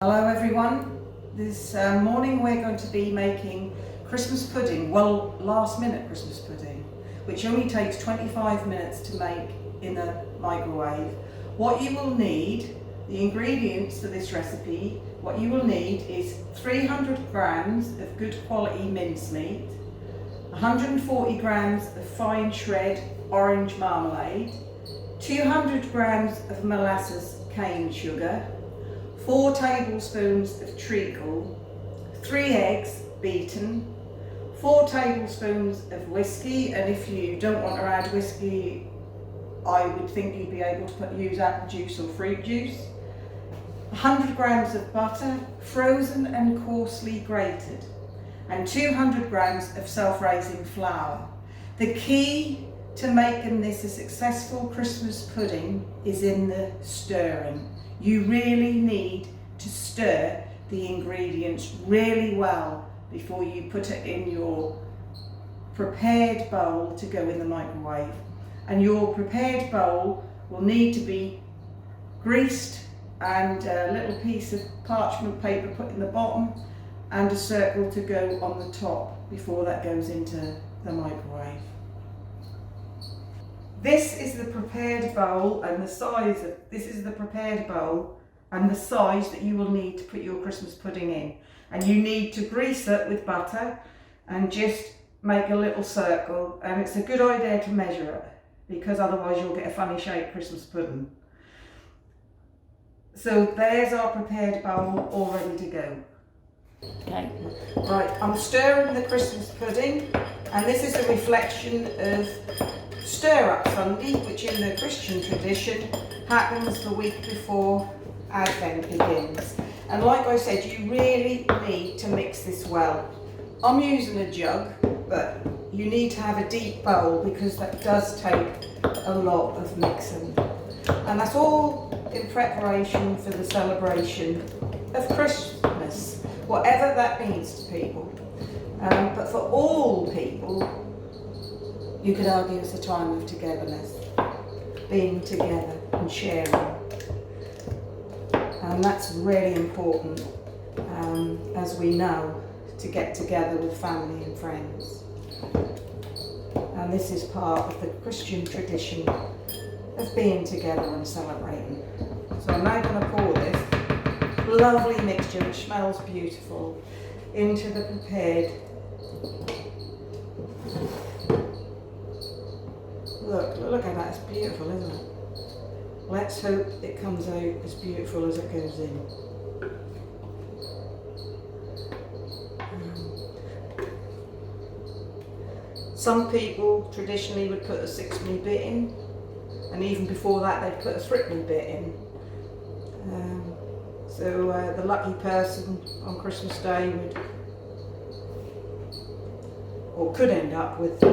Hello everyone, this morning we're going to be making Christmas pudding, well last minute Christmas pudding, which only takes 25 minutes to make in the microwave. What you will need, the ingredients for this recipe, what you will need is 300 grams of good quality mincemeat, 140 grams of fine shred orange marmalade, 200 grams of molasses cane sugar, 4 tablespoons of treacle, 3 eggs beaten, 4 tablespoons of whiskey, and if you don't want to add whiskey, I would think you'd be able to use apple juice or fruit juice, 100 grams of butter, frozen and coarsely grated, and 200 grams of self-raising flour. The key to making this a successful Christmas pudding is in the stirring. You really need to stir the ingredients really well before you put it in your prepared bowl to go in the microwave. And your prepared bowl will need to be greased and a little piece of parchment paper put in the bottom and a circle to go on the top before that goes into the microwave. This is the prepared bowl and the size of, this is the prepared bowl and the size that you will need to put your Christmas pudding in. And you need to grease it with butter and just make a little circle, and it's a good idea to measure it because otherwise you'll get a funny shaped Christmas pudding. So there's our prepared bowl all ready to go. Okay. Right, I'm stirring the Christmas pudding, and this is a reflection of Stir Up Sunday, which in the Christian tradition happens the week before Advent begins. And like I said, you really need to mix this well. I'm using a jug, but you need to have a deep bowl because that does take a lot of mixing. And that's all in preparation for the celebration of Christmas, whatever that means to people. But for all people, you could argue it's a time of togetherness, being together and sharing. And that's really important, as we know, to get together with family and friends. And this is part of the Christian tradition of being together and celebrating. So I'm now going to pour this lovely mixture, which smells beautiful, into the prepared. Look at that, it's beautiful, isn't it? Let's hope it comes out as beautiful as it goes in. Some people traditionally would put a 6mm bit in, and even before that they'd put a 3/4 bit in. So the lucky person on Christmas Day would, or could end up with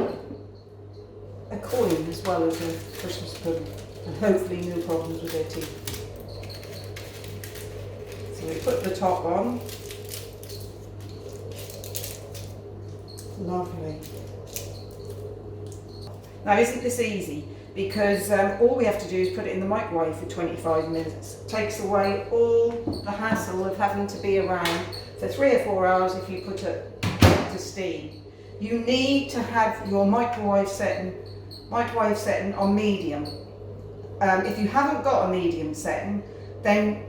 a coin as well as a Christmas pudding, and hopefully no problems with their teeth. So we put the top on. Lovely. Now isn't this easy? Because all we have to do is put it in the microwave for 25 minutes. It takes away all the hassle of having to be around for 3 or 4 hours if you put it to steam. You need to have your microwave setting on medium. If you haven't got a medium setting, then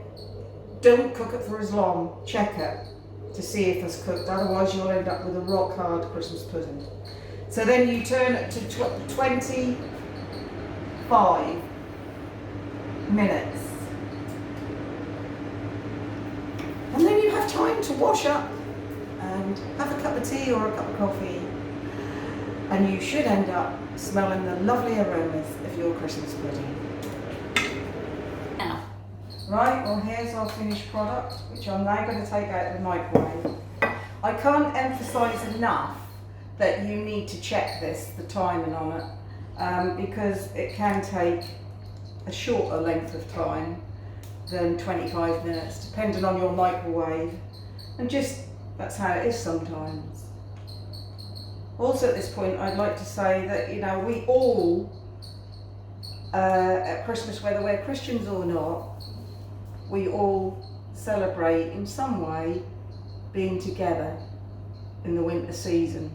don't cook it for as long. Check it to see if it's cooked, otherwise you'll end up with a rock hard Christmas pudding. So then you turn it to 25 minutes. And then you have time to wash up and have a cup of tea or a cup of coffee, and you should end up smelling the lovely aromas of your Christmas pudding. Now. Right, well here's our finished product, which I'm now going to take out of the microwave. I can't emphasise enough that you need to check this, the timing on it, because it can take a shorter length of time than 25 minutes, depending on your microwave, and just that's how it is sometimes. Also at this point I'd like to say that, you know, we all at Christmas, whether we're Christians or not, we all celebrate in some way being together in the winter season.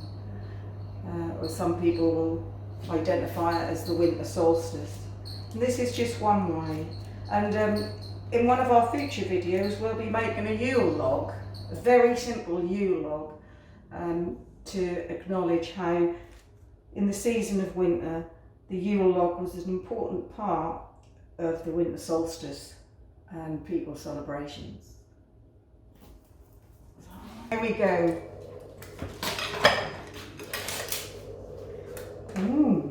Or some people will identify it as the winter solstice. And this is just one way. And in one of our future videos we'll be making a Yule log, a very simple Yule log, to acknowledge how in the season of winter the Yule log was an important part of the winter solstice and people's celebrations. Here we go. Ooh.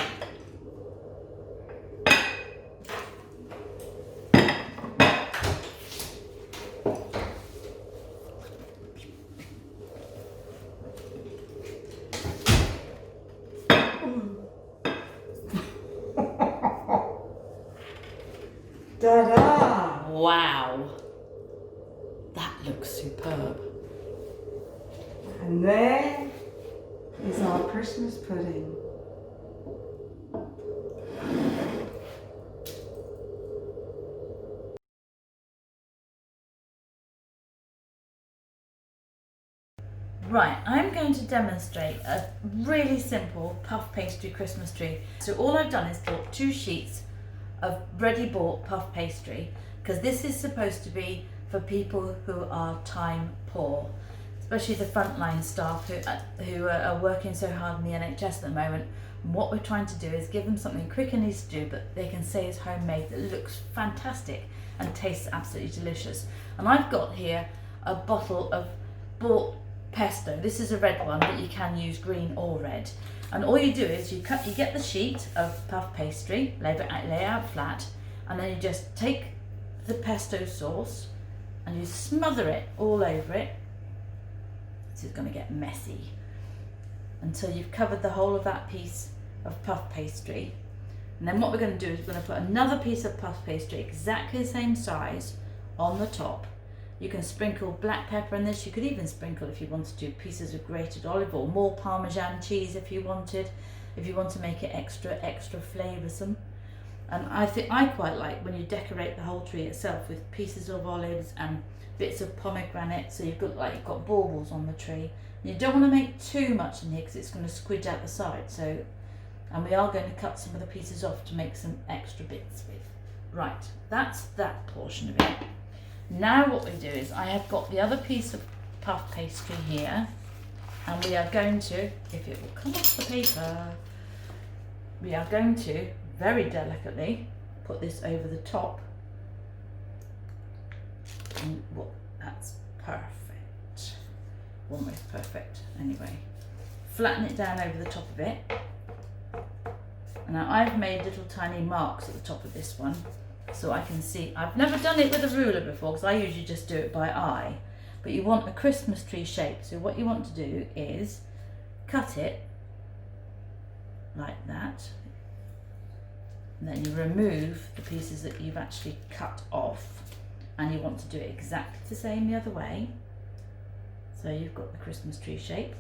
Ta-da! Wow, that looks superb. And there is our Christmas pudding. Right, I'm going to demonstrate a really simple puff pastry Christmas tree. So all I've done is bought 2 sheets of ready bought puff pastry, because this is supposed to be for people who are time poor, especially the frontline staff who are working so hard in the NHS at the moment. And what we're trying to do is give them something quick and easy to do, but they can say is homemade, that looks fantastic and tastes absolutely delicious. And I've got here a bottle of bought pesto. This is a red one, but you can use green or red. And all you do is you get the sheet of puff pastry, lay out flat, and then you just take the pesto sauce and you smother it all over it. This is going to get messy until you've covered the whole of that piece of puff pastry. And then what we're going to do is we're going to put another piece of puff pastry exactly the same size on the top. You can sprinkle black pepper in this. You could even sprinkle, if you wanted to, pieces of grated olive or more Parmesan cheese if you wanted, if you want to make it extra flavoursome. And I quite like when you decorate the whole tree itself with pieces of olives and bits of pomegranate, so you've got baubles on the tree. And you don't want to make too much in here because it's going to squidge out the side. So, and we are going to cut some of the pieces off to make some extra bits with. Right, that's that portion of it. Now what we do is I have got the other piece of puff pastry here, and we are going to, if it will come off the paper, we are going to very delicately put this over the top. And that's perfect. Almost perfect anyway. Flatten it down over the top of it. And now I've made little tiny marks at the top of this one, so I can see. I've never done it with a ruler before because I usually just do it by eye, but you want a Christmas tree shape. So what you want to do is cut it like that, and then you remove the pieces that you've actually cut off, and you want to do it exactly the same the other way. So you've got the Christmas tree shape.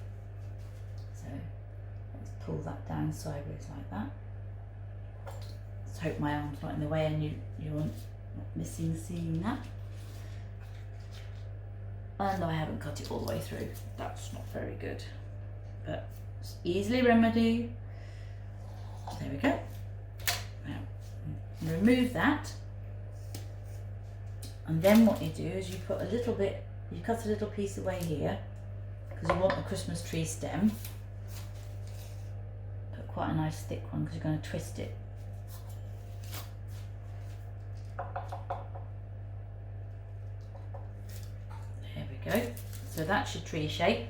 So let's pull that down sideways like that. Let's hope my arm's not in the way and you're not missing seeing that. And I haven't cut it all the way through. That's not very good, but it's easily remedied. There we go. Now remove that, and then what you do is you put a little bit, you cut a little piece away here because you want the Christmas tree stem. Put quite a nice thick one because you're going to twist it. There we go. So that's your tree shape.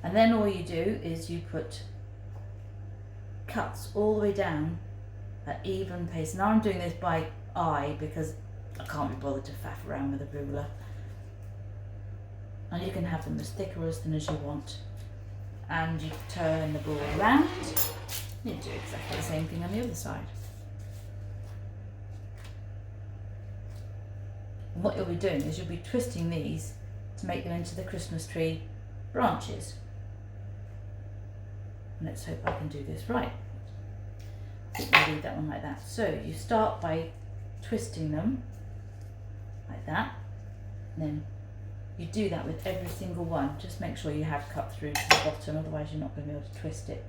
And then all you do is you put cuts all the way down at even pace. Now I'm doing this by eye because I can't be bothered to faff around with a ruler. And you can have them as thick or as thin as you want. And you turn the ball around. You do exactly the same thing on the other side. And what you'll be doing is you'll be twisting these to make them into the Christmas tree branches. And let's hope I can do this right. I'll leave that one like that. So you start by twisting them like that, then you do that with every single one. Just make sure you have cut through to the bottom, otherwise you're not going to be able to twist it.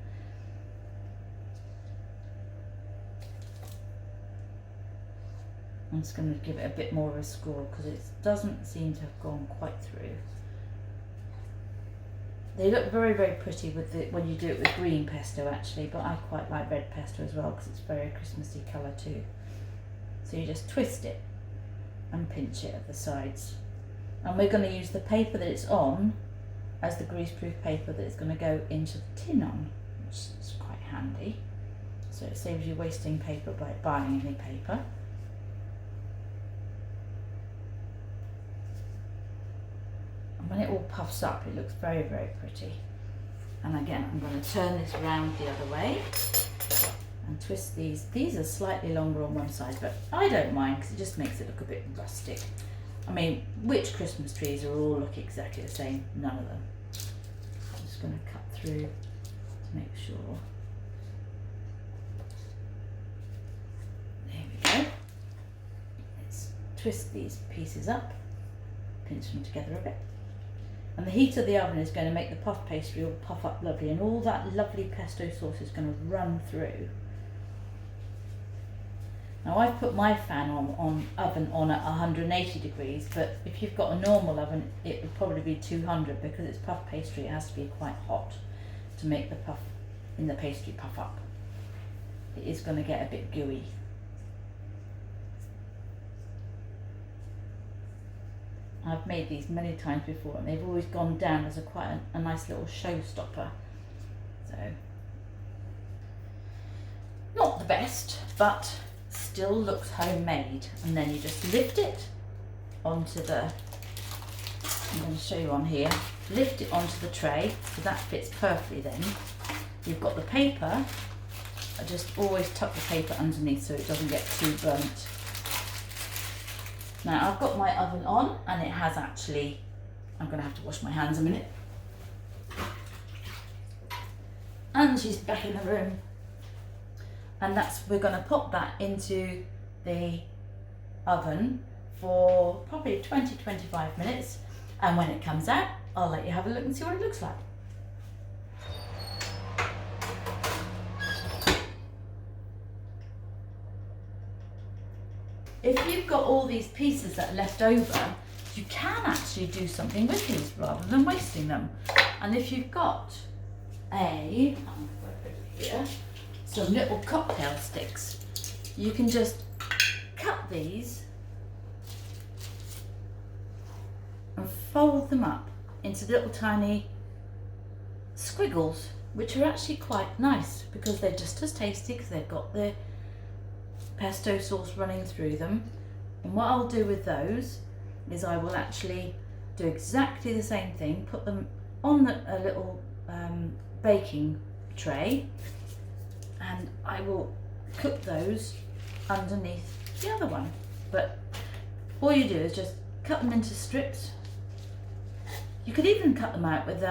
I'm just going to give it a bit more of a score because it doesn't seem to have gone quite through. They look very, very pretty with when you do it with green pesto actually, but I quite like red pesto as well because it's very Christmassy colour too. So you just twist it and pinch it at the sides. And we're going to use the paper that it's on as the greaseproof paper that it's going to go into the tin on, which is quite handy. So it saves you wasting paper by buying any paper. And when it all puffs up, it looks very, very pretty. And again, I'm going to turn this round the other way and twist these. These are slightly longer on one side, but I don't mind because it just makes it look a bit rustic. I mean, which Christmas trees are all look exactly the same? None of them. I'm just going to cut through to make sure. There we go. Let's twist these pieces up, pinch them together a bit. And the heat of the oven is going to make the puff pastry all puff up lovely, and all that lovely pesto sauce is going to run through. Now I've put my fan on oven on at 180 degrees, but if you've got a normal oven it would probably be 200 because it's puff pastry, it has to be quite hot to make the puff in the pastry puff up. It is going to get a bit gooey. I've made these many times before and they've always gone down as quite a nice little showstopper. So, not the best, but still looks homemade. And then you just lift it onto the, I'm going to show you on here, lift it onto the tray, so that fits perfectly then. You've got the paper, I just always tuck the paper underneath so it doesn't get too burnt. Now I've got my oven on and it has actually, I'm going to have to wash my hands a minute. And she's back in the room. And we're going to pop that into the oven for probably 20-25 minutes. And when it comes out, I'll let you have a look and see what it looks like. If you've got all these pieces that are left over, you can actually do something with these rather than wasting them. And if you've got some little cocktail sticks, you can just cut these and fold them up into little tiny squiggles, which are actually quite nice because they're just as tasty because they've got the pesto sauce running through them. And what I'll do with those is I will actually do exactly the same thing, put them on a little baking tray, and I will cook those underneath the other one. But all you do is just cut them into strips. You could even cut them out with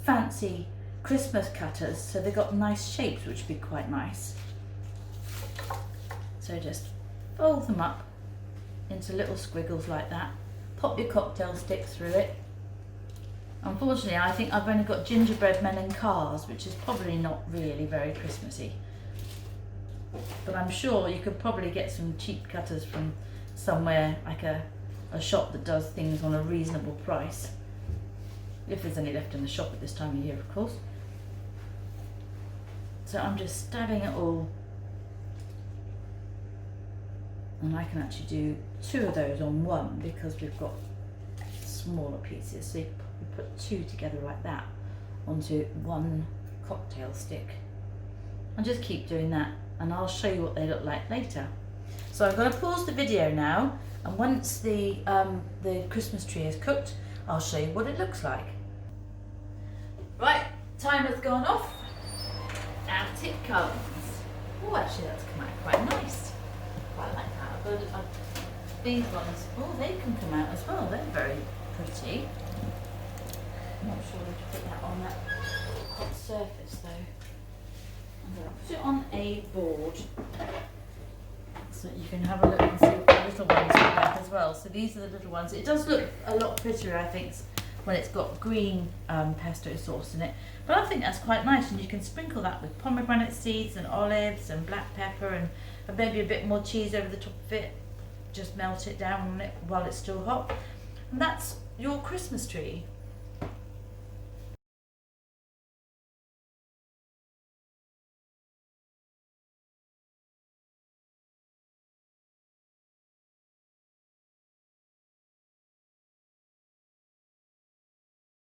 fancy Christmas cutters, so they've got nice shapes, which would be quite nice. So just fold them up into little squiggles like that. Pop your cocktail stick through it. Unfortunately, I think I've only got gingerbread men and cars, which is probably not really very Christmassy. But I'm sure you could probably get some cheap cutters from somewhere like a shop that does things on a reasonable price. If there's any left in the shop at this time of year, of course. So I'm just stabbing it all. And I can actually do 2 of those on one because we've got smaller pieces. So you put 2 together like that onto one cocktail stick. And just keep doing that, and I'll show you what they look like later. So I'm going to pause the video now, and once the Christmas tree is cooked, I'll show you what it looks like. Right, timer's gone off. Out it comes. Oh, actually that's come out quite nice. Quite like that. But these ones, oh, they can come out as well. They're very pretty. I'm not sure if to put that on that hot surface though. I'm going to put it on a board. Let's so you can have a look and see what the little ones look like as well. So these are the little ones. It does look a lot prettier, I think, when it's got green pesto sauce in it. But I think that's quite nice, and you can sprinkle that with pomegranate seeds and olives and black pepper and maybe a bit more cheese over the top of it. Just melt it down on it while it's still hot. And that's your Christmas tree.